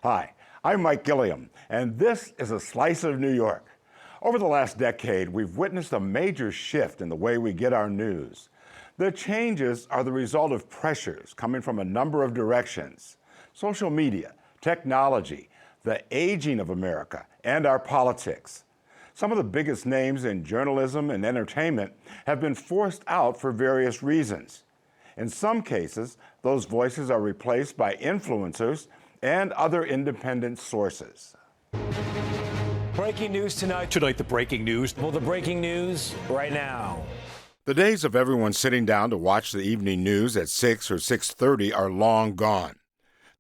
Hi, I'm Mike Gilliam, and this is a Slice of New York. Over the last decade, we've witnessed a major shift in the way we get our news. The changes are the result of pressures coming from a number of directions: social media, technology, the aging of America, and our politics. Some of the biggest names in journalism and entertainment have been forced out for various reasons. In some cases, those voices are replaced by influencers and other independent sources. Breaking news tonight. Tonight, the breaking news. Well, the breaking news right now. The days of everyone sitting down to watch the evening news at 6 or 6:30 are long gone.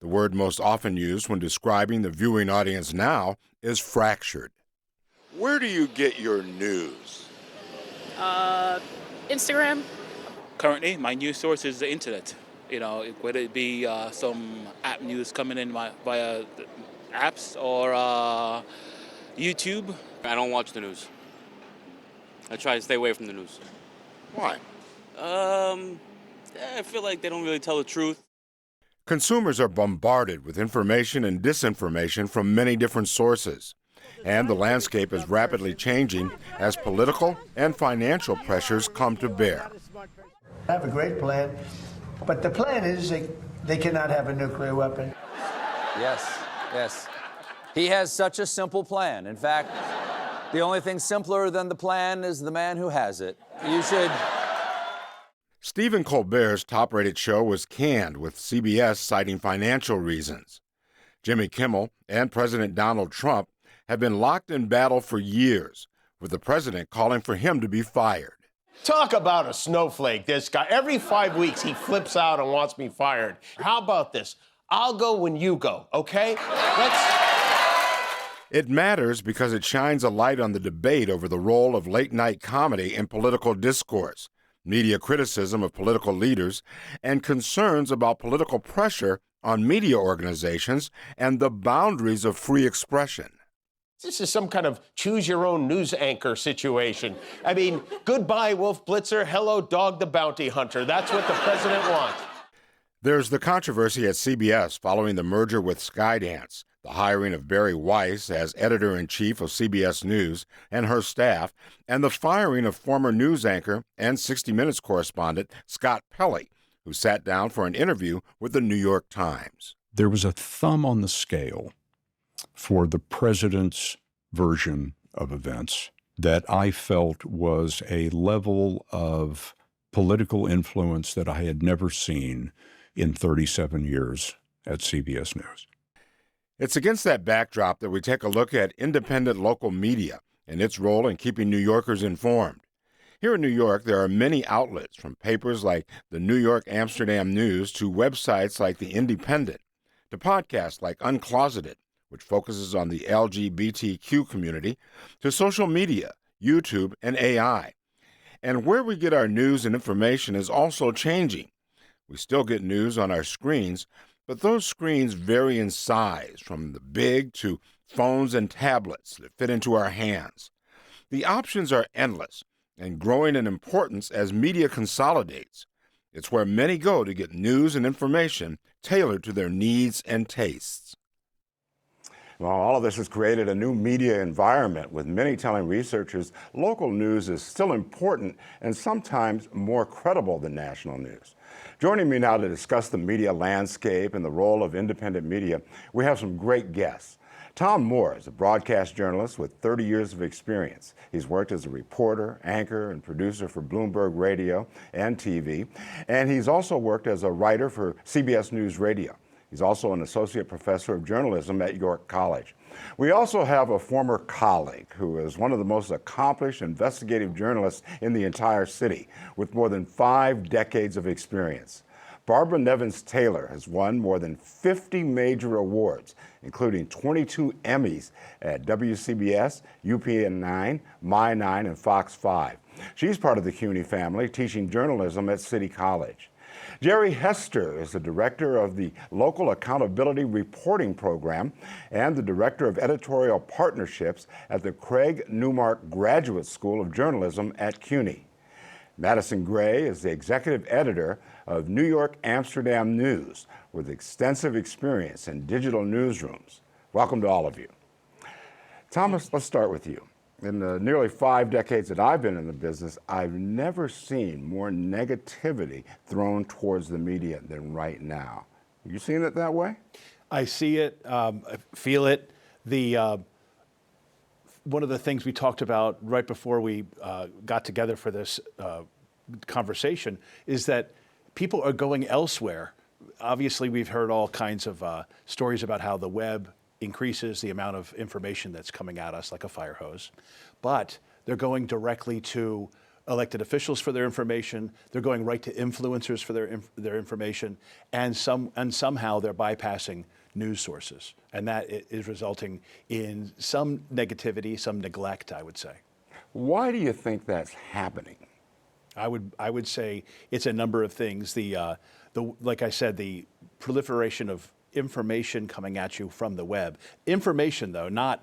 The word most often used when describing the viewing audience now is fractured. Where do you get your news? Instagram. Currently, my news source is the internet. You know, whether it be some app news coming in via apps or YouTube. I don't watch the news. I try to stay away from the news. Why? I feel like they don't really tell the truth. Consumers are bombarded with information and disinformation from many different sources. And the landscape is rapidly changing as political and financial pressures come to bear. I have a great plan, but the plan is they cannot have a nuclear weapon. Yes. He has such a simple plan. In fact, the only thing simpler than the plan is the man who has it. You should... Stephen Colbert's top-rated show was canned, with CBS citing financial reasons. Jimmy Kimmel and President Donald Trump have been locked in battle for years, with the president calling for him to be fired. Talk about a snowflake, this guy. Every 5 weeks, he flips out and wants me fired. How about this? I'll go when you go, okay? It matters because it shines a light on the debate over the role of late-night comedy in political discourse, media criticism of political leaders, and concerns about political pressure on media organizations and the boundaries of free expression. This is some kind of choose-your-own news anchor situation. I mean, goodbye, Wolf Blitzer. Hello, Dog the Bounty Hunter. That's what the president wants. There's the controversy at CBS following the merger with Skydance, the hiring of Barry Weiss as editor-in-chief of CBS News and her staff, and the firing of former news anchor and 60 Minutes correspondent Scott Pelley, who sat down for an interview with the New York Times. There was a thumb on the scale for the president's version of events that I felt was a level of political influence that I had never seen in 37 years at CBS News. It's against that backdrop that we take a look at independent local media and its role in keeping New Yorkers informed. Here in New York, there are many outlets, from papers like the New York Amsterdam News to websites like The Independent, to podcasts like Uncloseted, which focuses on the LGBTQ community, to social media, YouTube, and AI. And where we get our news and information is also changing. We still get news on our screens, but those screens vary in size, from the big to phones and tablets that fit into our hands. The options are endless and growing in importance as media consolidates. It's where many go to get news and information tailored to their needs and tastes. Well, all of this has created a new media environment, with many telling researchers local news is still important and sometimes more credible than national news. Joining me now to discuss the media landscape and the role of independent media, we have some great guests. Tom Moore is a broadcast journalist with 30 years of experience. He's worked as a reporter, anchor, and producer for Bloomberg Radio and TV, and he's also worked as a writer for CBS News Radio. He's also an associate professor of journalism at York College. We also have a former colleague who is one of the most accomplished investigative journalists in the entire city, with more than 5 decades of experience. Barbara Nevins Taylor has won more than 50 major awards, including 22 Emmys at WCBS, UPN9, My9, and Fox 5. She's part of the CUNY family, teaching journalism at City College. Jere Hester is the director of the Local Accountability Reporting Program and the director of editorial partnerships at the Craig Newmark Graduate School of Journalism at CUNY. Madison Gray is the executive editor of New York Amsterdam News with extensive experience in digital newsrooms. Welcome to all of you. Thomas, let's start with you. In the nearly 5 decades that I've been in the business, I've never seen more negativity thrown towards the media than right now. Are you seeing it that way? I see it, I feel it. One of the things we talked about right before we got together for this conversation is that people are going elsewhere. Obviously, we've heard all kinds of stories about how the web increases the amount of information that's coming at us like a fire hose, but they're going directly to elected officials for their information. They're going right to influencers for their information, and somehow they're bypassing news sources, and that is resulting in some negativity, some neglect, I would say. Why do you think that's happening? I would say it's a number of things. Like I said, the proliferation of information coming at you from the web. Information, though, not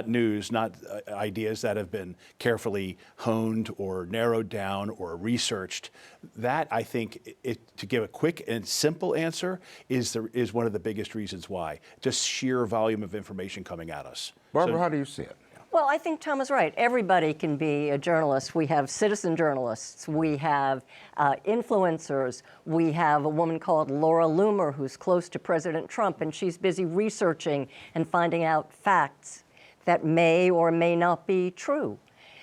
news, not ideas that have been carefully honed or narrowed down or researched. That, I think, to give a quick and simple answer, is one of the biggest reasons why. Just sheer volume of information coming at us. Barbara, how do you see it? Well, I think Tom is right. Everybody can be a journalist. We have citizen journalists. We have influencers. We have a woman called Laura Loomer who's close to President Trump, and she's busy researching and finding out facts that may or may not be true.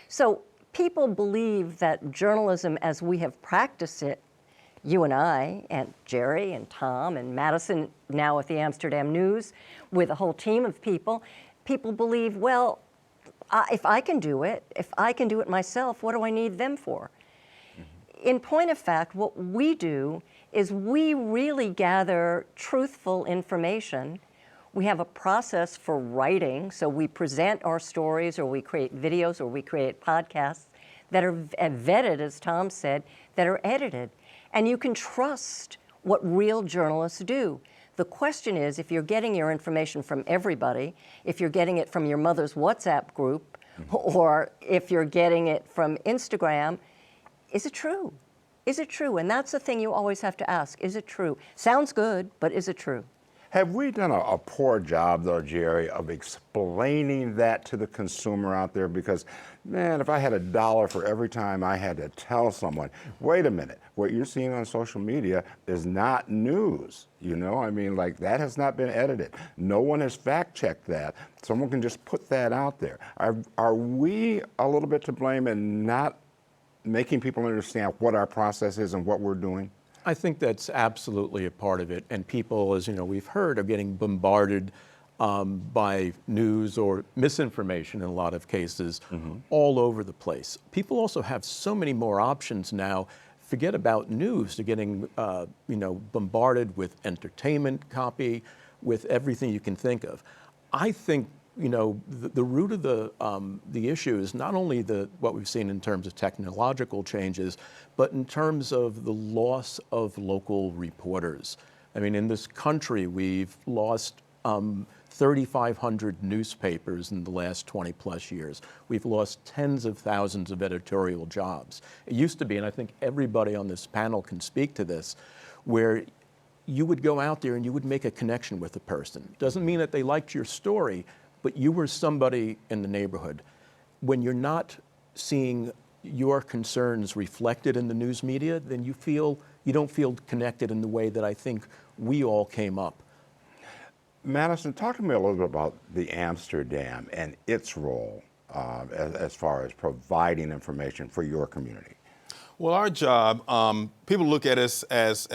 So people believe that journalism as we have practiced it, you and I, and Jere and Tom and Madison, now at the Amsterdam News, with a whole team of people believe, well, if I can do it myself, what do I need them for? Mm-hmm. In point of fact, what we do is we really gather truthful information. We have a process for writing, so we present our stories, or we create videos, or we create podcasts that are vetted, as Tom said, that are edited. And you can trust what real journalists do. The question is, if you're getting your information from everybody, if you're getting it from your mother's WhatsApp group, or if you're getting it from Instagram, is it true? Is it true? And that's the thing you always have to ask. Is it true? Sounds good, but is it true? Have we done a poor job, though, Jere, of explaining that to the consumer out there? Because, man, if I had $1 for every time I had to tell someone, wait a minute, what you're seeing on social media is not news, you know? I mean, like, that has not been edited. No one has fact-checked that. Someone can just put that out there. Are we a little bit to blame in not making people understand what our process is and what we're doing? I think that's absolutely a part of it. And people, as you know, we've heard, are getting bombarded by news or misinformation in a lot of cases all over the place. People also have so many more options now. Forget about news. They're getting, bombarded with entertainment copy, with everything you can think of. I think, the root of the issue is not only what we've seen in terms of technological changes, but in terms of the loss of local reporters. I mean, in this country, we've lost 3,500 newspapers in the last 20 plus years. We've lost tens of thousands of editorial jobs. It used to be, and I think everybody on this panel can speak to this, where you would go out there and you would make a connection with a person. Doesn't mean that they liked your story, but you were somebody in the neighborhood. When you're not seeing your concerns reflected in the news media, then you don't feel connected in the way that I think we all came up. Madison, talk to me a little bit about the Amsterdam and its role as far as providing information for your community. Well, our job, people look at us as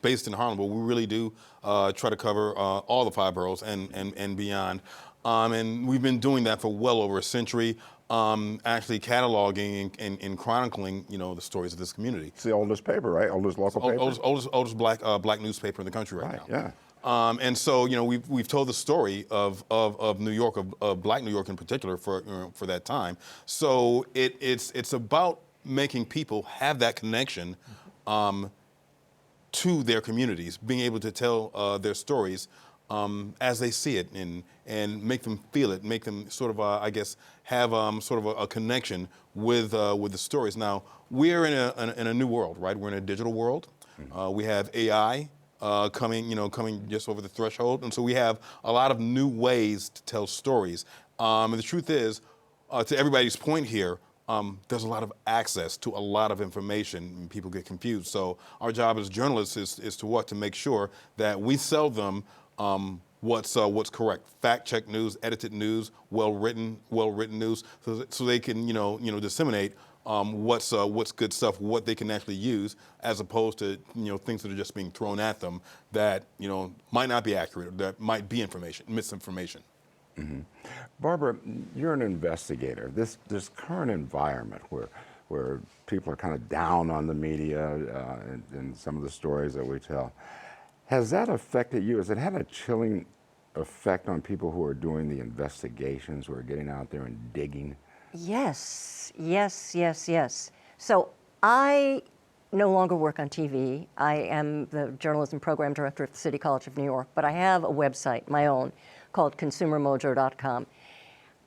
based in Harlem, but we really do try to cover all the 5 boroughs and beyond. And we've been doing that for well over a century, actually cataloging and chronicling, the stories of this community. It's the oldest paper, right? Oldest local paper? Oldest black newspaper in the country right now. Yeah. And so, we've told the story of New York, of Black New York in particular, for that time. So it's about making people have that connection to their communities, being able to tell their stories as they see it, and make them feel it, make them sort of, I guess, have sort of a connection with the stories. Now, we're in a new world, right? We're in a digital world. We have AI coming just over the threshold, and so we have a lot of new ways to tell stories. And the truth is, to everybody's point here, there's a lot of access to a lot of information, and people get confused. So our job as journalists is to make sure that we sell them what's correct, fact-check news, edited news, well-written news, so they can disseminate what's good stuff, what they can actually use, as opposed to things that are just being thrown at them that might not be accurate, or that might be misinformation. Mm-hmm. Barbara, you're an investigator. This current environment where people are kind of down on the media and some of the stories that we tell, has that affected you? Has it had a chilling effect on people who are doing the investigations, who are getting out there and digging? Yes. So I no longer work on TV. I am the journalism program director at the City College of New York, but I have a website, my own, called consumermojo.com.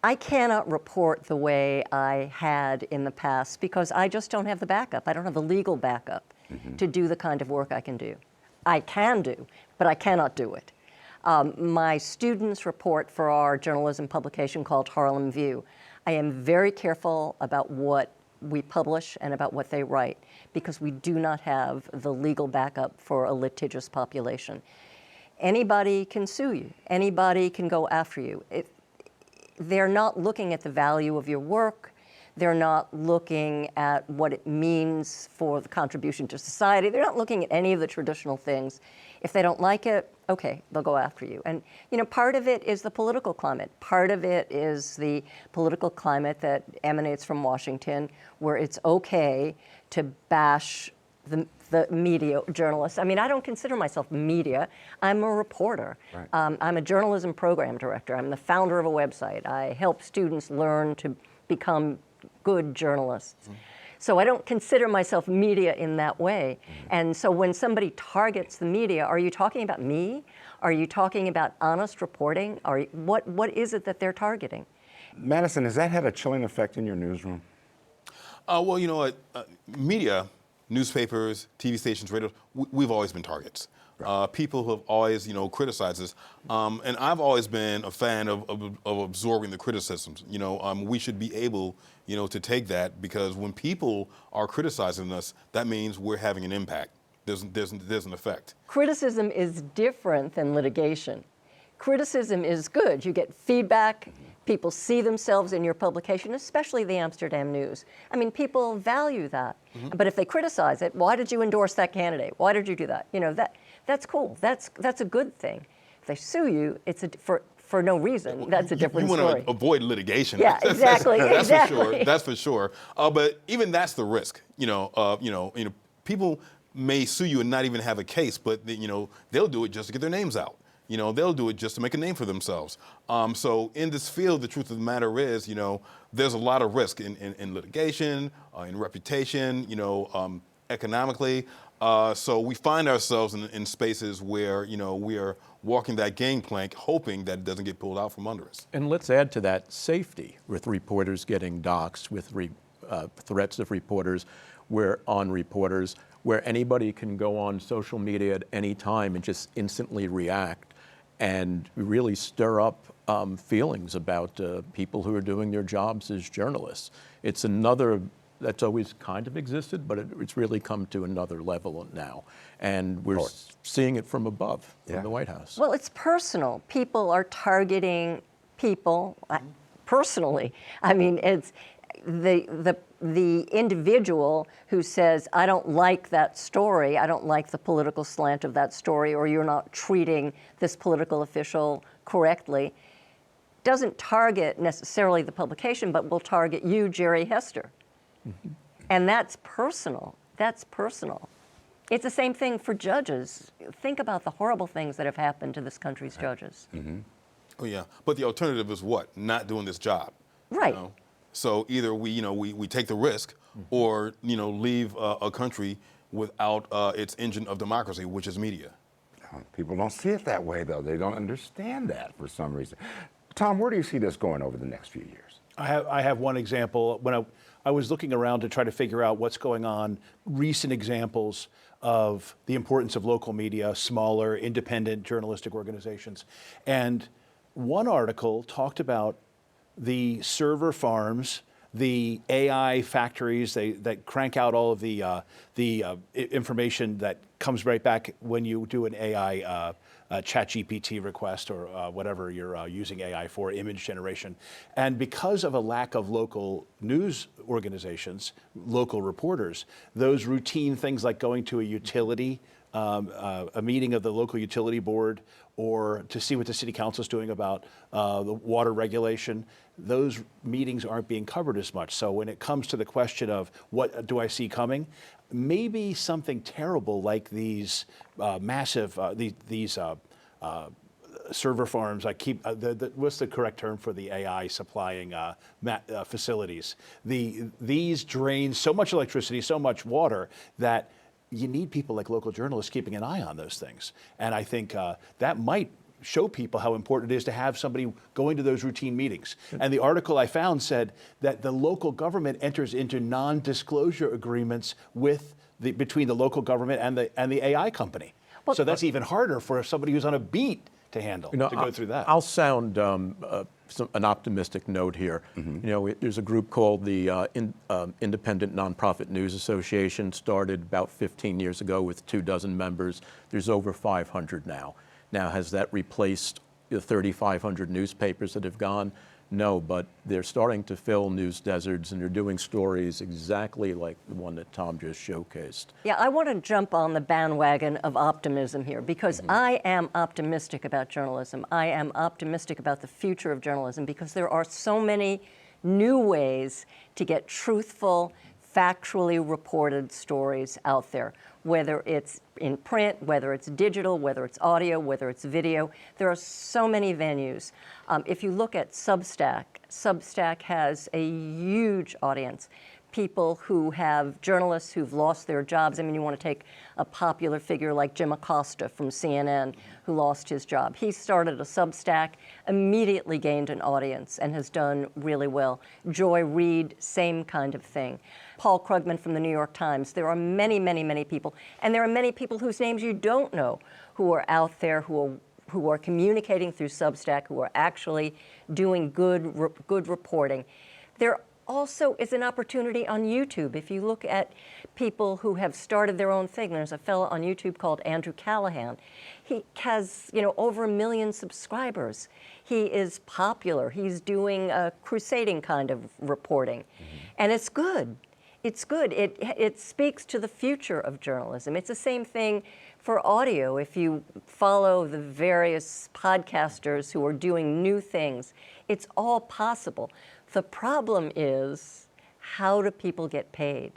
I cannot report the way I had in the past because I just don't have the backup. I don't have the legal backup to do the kind of work I can do. I can do, but I cannot do it. My students report for our journalism publication called Harlem View. I am very careful about what we publish and about what they write because we do not have the legal backup for a litigious population. Anybody can sue you. Anybody can go after you. They're not looking at the value of your work. They're not looking at what it means for the contribution to society. They're not looking at any of the traditional things. If they don't like it, okay, they'll go after you. And part of it is the political climate. Part of it is the political climate that emanates from Washington, where it's okay to bash the media journalists. I mean, I don't consider myself media. I'm a reporter. Right. I'm a journalism program director. I'm the founder of a website. I help students learn to become good journalists. So I don't consider myself media in that way. And so when somebody targets the media, are you talking about me? Are you talking about honest reporting? What is it that they're targeting? Madison, has that had a chilling effect in your newsroom? Well, you know what, media, newspapers, TV stations, radio, we've always been targets. Right. People have always, criticized us, and I've always been a fan of absorbing the criticisms. We should be able, to take that, because when people are criticizing us, that means we're having an impact. There's an effect. Criticism is different than litigation. Criticism is good. You get feedback. People see themselves in your publication, especially the Amsterdam News. I mean, people value that. But if they criticize it, why did you endorse that candidate? Why did you do that? That's cool. That's a good thing. If they sue you, it's for no reason. That's a different story. You want to avoid litigation. Yeah, exactly. That's for sure. But even that's the risk. People may sue you and not even have a case, but they'll do it just to get their names out. They'll do it just to make a name for themselves. So in this field, the truth of the matter is, there's a lot of risk in litigation, in reputation, economically. So we find ourselves in spaces where, we are walking that gangplank, hoping that it doesn't get pulled out from under us. And let's add to that safety, with reporters getting doxxed, with threats of reporters, on reporters, where anybody can go on social media at any time and just instantly react and really stir up feelings about people who are doing their jobs as journalists. It's another that's always kind of existed, but it's really come to another level now. And we're seeing it from above, from the White House. Well, it's personal. People are targeting people personally. I mean, it's the individual who says, I don't like that story, I don't like the political slant of that story, or you're not treating this political official correctly, doesn't target necessarily the publication, but will target you, Jere, Hester. And that's personal. That's personal. It's the same thing for judges. Think about the horrible things that have happened to this country's judges. Oh yeah, but the alternative is what? Not doing this job. Right. So either we take the risk, or leave a country without its engine of democracy, which is media. People don't see it that way, though. They don't understand that for some reason. Tom, where do you see this going over the next few years? I have one example. When I was looking around to try to figure out what's going on, recent examples of the importance of local media, smaller, independent journalistic organizations. And one article talked about the server farms, the AI factories that crank out all of the information that comes right back when you do an AI ChatGPT request or whatever you're using AI for, image generation. And because of a lack of local news organizations, local reporters, those routine things like going to a utility, a meeting of the local utility board, or to see what the city council is doing about the water regulation, those meetings aren't being covered as much. So when it comes to the question of what do I see coming, maybe something terrible like these massive, server farms. What's the correct term for the AI supplying facilities? These drain so much electricity, so much water that you need people like local journalists keeping an eye on those things. And I think that might show people how important it is to have somebody going to those routine meetings. And the article I found said that the local government enters into non-disclosure agreements between the local government and the AI company. So that's even harder for somebody who's on a beat to handle, to go through that. I'll sound an optimistic note here. There's a group called the Independent Nonprofit News Association, started about 15 years ago with 24 members. There's over 500 now. Now, has that replaced the 3,500 newspapers that have gone? No, but they're starting to fill news deserts, and they're doing stories exactly like the one that Tom just showcased. Yeah, I want to jump on the bandwagon of optimism here because I am optimistic about journalism. I am optimistic about the future of journalism because there are so many new ways to get truthful, factually reported stories out there, whether it's in print, whether it's digital, whether it's audio, whether it's video. There are so many venues. If you look at Substack, Substack has a huge audience. People who have journalists who've lost their jobs. I mean, you want to take a popular figure like Jim Acosta from CNN, who lost his job. He started a Substack, immediately gained an audience, and has done really well. Joy Reid, same kind of thing. Paul Krugman from the New York Times. There are many, many, many people, and there are many people whose names you don't know who are out there, who are communicating through Substack, who are actually doing good reporting. There also is an opportunity on YouTube. If you look at people who have started their own thing, there's a fellow on YouTube called Andrew Callahan. He has, over 1 million subscribers. He is popular. He's doing a crusading kind of reporting, and it's good. It's good. It speaks to the future of journalism. It's the same thing for audio. If you follow the various podcasters who are doing new things, it's all possible. The problem is, how do people get paid?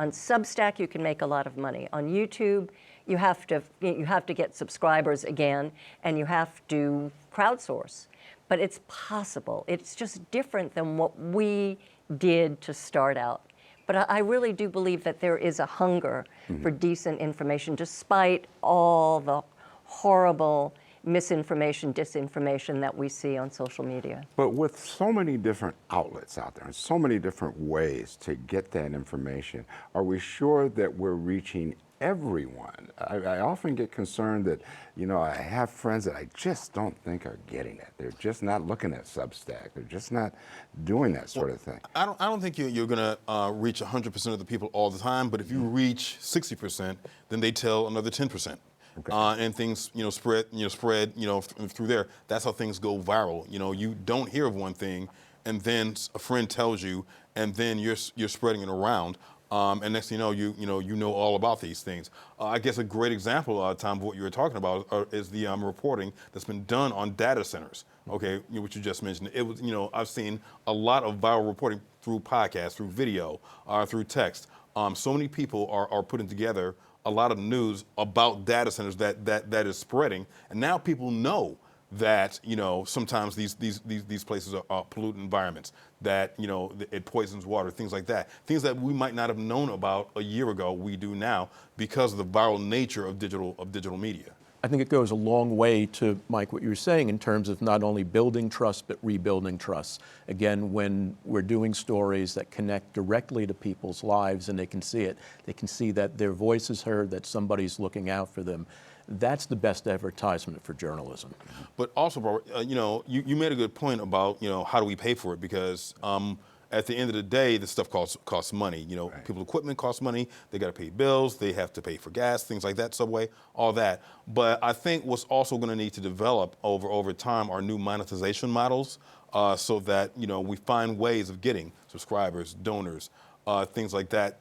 On Substack, you can make a lot of money. On YouTube, you have to get subscribers again, and you have to crowdsource. But it's possible. It's just different than what we did to start out. But I really do believe that there is a hunger for decent information, despite all the horrible misinformation, disinformation that we see on social media. But with so many different outlets out there and so many different ways to get that information, are we sure that we're reaching everyone? I often get concerned that, I have friends that I just don't think are getting it. They're just not looking at Substack. They're just not doing that sort of thing. I don't think you're going to reach 100% of the people all the time, but if you reach 60%, then they tell another 10%. Okay. And things, spread, through there. That's how things go viral. You don't hear of one thing, and then a friend tells you, and then you're spreading it around. And next thing you know, you know all about these things. I guess a great example, Tom, of what you were talking about is the reporting that's been done on data centers. Okay, what you just mentioned. It was, I've seen a lot of viral reporting through podcasts, through video, through text. So many people are putting together a lot of news about data centers that is spreading, and now people know that sometimes these places are pollutant environments, that it poisons water, things like that, things that we might not have known about a year ago. We do now because of the viral nature of digital media. I think it goes a long way to, Mike, what you were saying in terms of not only building trust, but rebuilding trust. Again, when we're doing stories that connect directly to people's lives and they can see it, they can see that their voice is heard, that somebody's looking out for them. That's the best advertisement for journalism. But also, Robert, you made a good point about, how do we pay for it? Because at the end of the day, this stuff costs money. People equipment costs money. They got to pay bills. They have to pay for gas, things like that, subway, all that. But I think what's also going to need to develop over time are new monetization models, so that we find ways of getting subscribers, donors, things like that,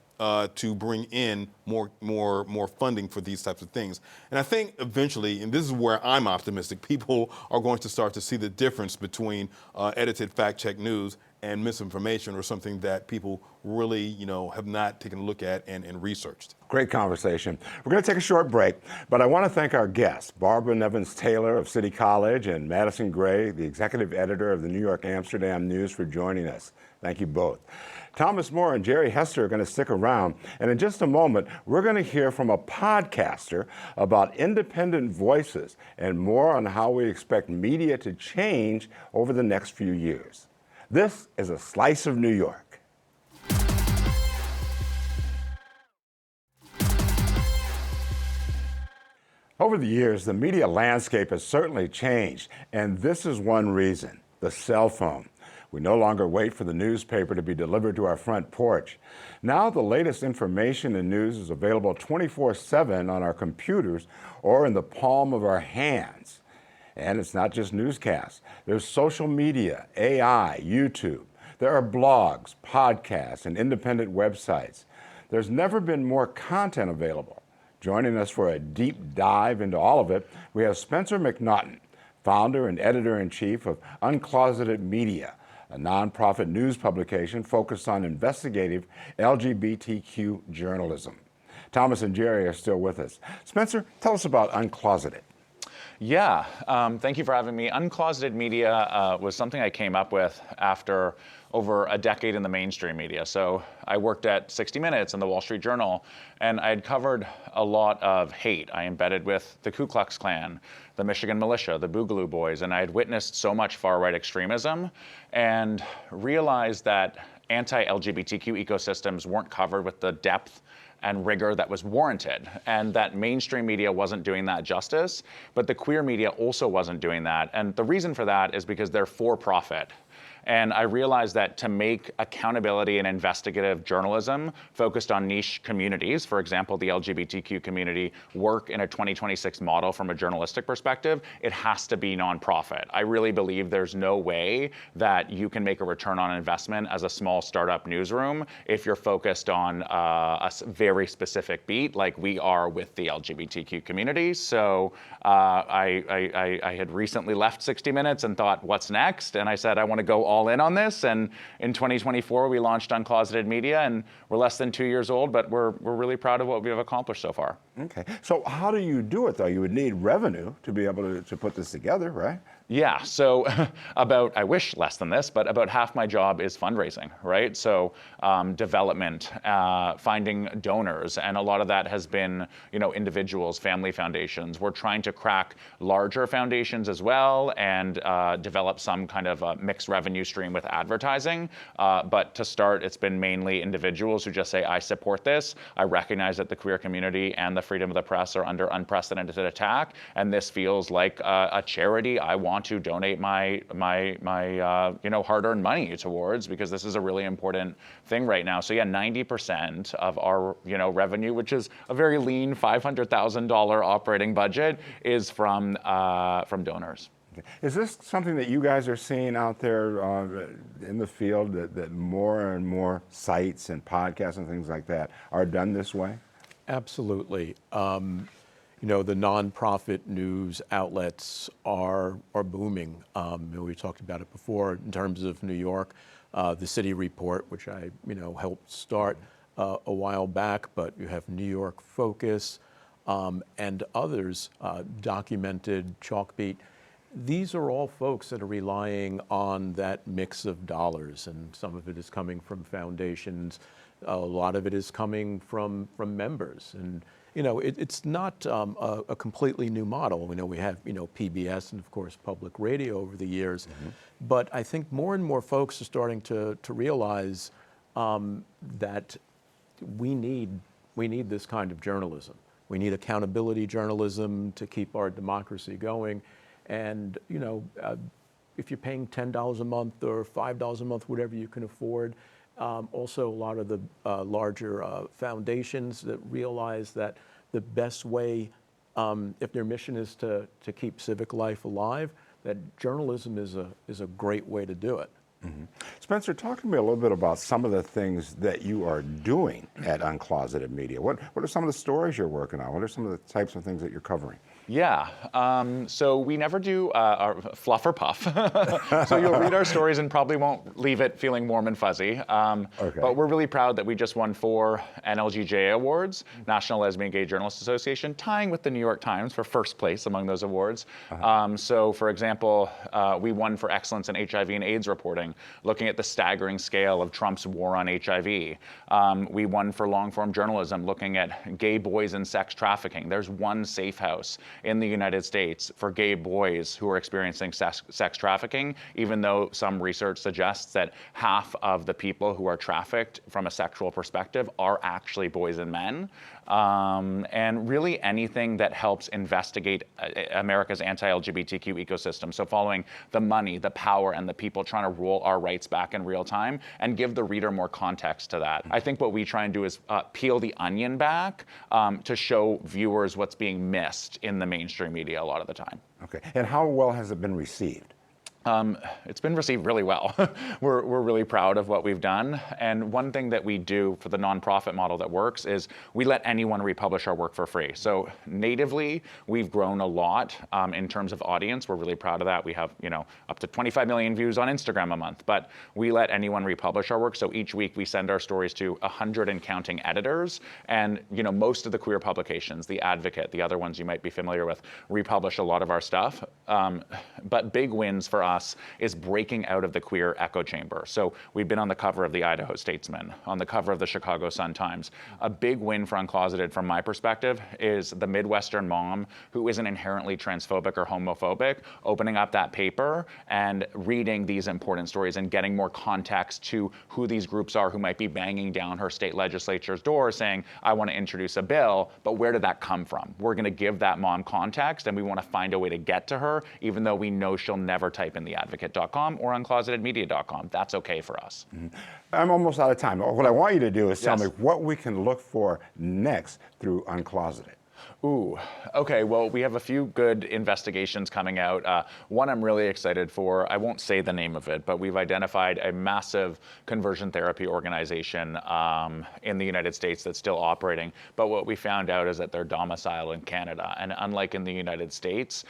to bring in more funding for these types of things. And I think eventually, and this is where I'm optimistic, people are going to start to see the difference between edited fact-check news and misinformation, or something that people really, have not taken a look at and researched. Great conversation. We're going to take a short break, but I want to thank our guests, Barbara Nevins Taylor of City College and Madison Gray, the executive editor of the New York Amsterdam News, for joining us. Thank you both. Thomas Moore and Jere Hester are going to stick around, and in just a moment, we're going to hear from a podcaster about independent voices and more on how we expect media to change over the next few years. This is A Slice of New York. Over the years, the media landscape has certainly changed, and this is one reason: the cell phone. We no longer wait for the newspaper to be delivered to our front porch. Now the latest information and news is available 24/7 on our computers or in the palm of our hands. And it's not just newscasts. There's social media, AI, YouTube. There are blogs, podcasts, and independent websites. There's never been more content available. Joining us for a deep dive into all of it, we have Spencer MacNaughton, founder and editor-in-chief of Uncloseted Media, a nonprofit news publication focused on investigative LGBTQ journalism. Thomas and Jere are still with us. Spencer, tell us about Uncloseted. Yeah, thank you for having me. Uncloseted Media was something I came up with after over a decade in the mainstream media. So I worked at 60 Minutes and the Wall Street Journal, and I had covered a lot of hate. I embedded with the Ku Klux Klan, the Michigan Militia, the Boogaloo Boys, and I had witnessed so much far-right extremism and realized that anti-LGBTQ ecosystems weren't covered with the depth and rigor that was warranted, and that mainstream media wasn't doing that justice, but the queer media also wasn't doing that. And the reason for that is because they're for profit. And I realized that to make accountability and investigative journalism focused on niche communities, for example, the LGBTQ community, work in a 2026 model from a journalistic perspective, it has to be nonprofit. I really believe there's no way that you can make a return on investment as a small startup newsroom if you're focused on a very specific beat like we are with the LGBTQ community. So I had recently left 60 Minutes and thought, what's next? And I said, I want to go all in on this. And in 2024, we launched Uncloseted Media, and we're less than 2 years old, but we're really proud of what we have accomplished so far. Okay. So how do you do it, though? You would need revenue to be able to put this together, right? Yeah, so I wish less than this, but about half my job is fundraising, right? So development, finding donors, and a lot of that has been, individuals, family foundations. We're trying to crack larger foundations as well and develop some kind of mixed revenue stream with advertising. But to start, it's been mainly individuals who just say, I support this. I recognize that the queer community and the freedom of the press are under unprecedented attack, and this feels like a charity I want to donate my hard-earned money towards, because this is a really important thing right now. So yeah, 90% of our revenue, which is a very lean $500,000 operating budget, is from donors. Is this something that you guys are seeing out there in the field, that more and more sites and podcasts and things like that are done this way? Absolutely. The nonprofit news outlets are booming. We talked about it before in terms of New York, the City Report, which I helped start a while back, but you have New York Focus and others, Documented, Chalkbeat. These are all folks that are relying on that mix of dollars, and some of it is coming from foundations. A lot of it is coming from members. And it's not a completely new model. We know we have, PBS and of course public radio over the years, but I think more and more folks are starting to realize that we need this kind of journalism. We need accountability journalism to keep our democracy going. And, if you're paying $10 a month or $5 a month, whatever you can afford, also a lot of the larger foundations that realize that the best way, if their mission is to keep civic life alive, that journalism is a great way to do it. Spencer, talk to me a little bit about some of the things that you are doing at Uncloseted Media. What are some of the stories you're working on? What are some of the types of things that you're covering? Yeah, so we never do our fluff or puff. So you'll read our stories and probably won't leave it feeling warm and fuzzy. But we're really proud that we just won 4 NLGJ awards, National Lesbian Gay Journalists Association, tying with the New York Times for first place among those awards. So for example, we won for excellence in HIV and AIDS reporting, looking at the staggering scale of Trump's war on HIV. We won for long-form journalism, looking at gay boys and sex trafficking. There's one safe house in the United States for gay boys who are experiencing sex trafficking, even though some research suggests that half of the people who are trafficked from a sexual perspective are actually boys and men. And really anything that helps investigate America's anti-LGBTQ ecosystem. So following the money, the power, and the people trying to roll our rights back in real time and give the reader more context to that. I think what we try and do is peel the onion back to show viewers what's being missed in the mainstream media a lot of the time. Okay, and how well has it been received? It's been received really well. We're really proud of what we've done. And one thing that we do for the nonprofit model that works is we let anyone republish our work for free. So natively, we've grown a lot in terms of audience. We're really proud of that. We have, up to 25 million views on Instagram a month, but we let anyone republish our work. So each week we send our stories to 100 and counting editors. And, most of the queer publications, The Advocate, the other ones you might be familiar with, republish a lot of our stuff. But big wins for us is breaking out of the queer echo chamber. So we've been on the cover of the Idaho Statesman, on the cover of the Chicago Sun-Times. A big win for Uncloseted from my perspective is the Midwestern mom who isn't inherently transphobic or homophobic, opening up that paper and reading these important stories and getting more context to who these groups are who might be banging down her state legislature's door saying, I want to introduce a bill, but where did that come from? We're going to give that mom context and we want to find a way to get to her, even though we know she'll never type in theadvocate.com or unclosetedmedia.com. That's okay for us. I'm almost out of time. What I want you to do is tell me what we can look for next through Uncloseted. Ooh, okay, well, we have a few good investigations coming out. One I'm really excited for, I won't say the name of it, but we've identified a massive conversion therapy organization in the United States that's still operating. But what we found out is that they're domiciled in Canada. And unlike in the United States,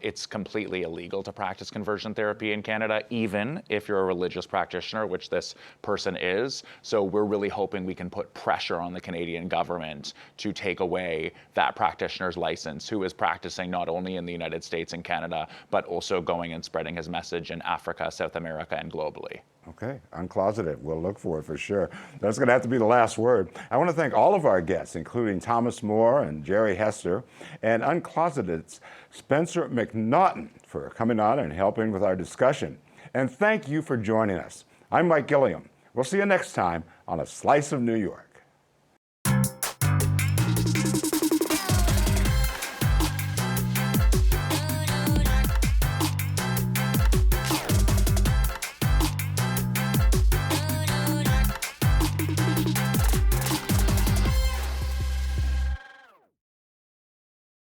it's completely illegal to practice conversion therapy in Canada, even if you're a religious practitioner, which this person is. So we're really hoping we can put pressure on the Canadian government to take away that practitioner's license, who is practicing not only in the United States and Canada, but also going and spreading his message in Africa, South America, and globally. Okay, Uncloseted. We'll look for it for sure. That's going to have to be the last word. I want to thank all of our guests, including Thomas Moore and Jere Hester, and Uncloseted's Spencer MacNaughton for coming on and helping with our discussion. And thank you for joining us. I'm Mike Gilliam. We'll see you next time on A Slice of New York.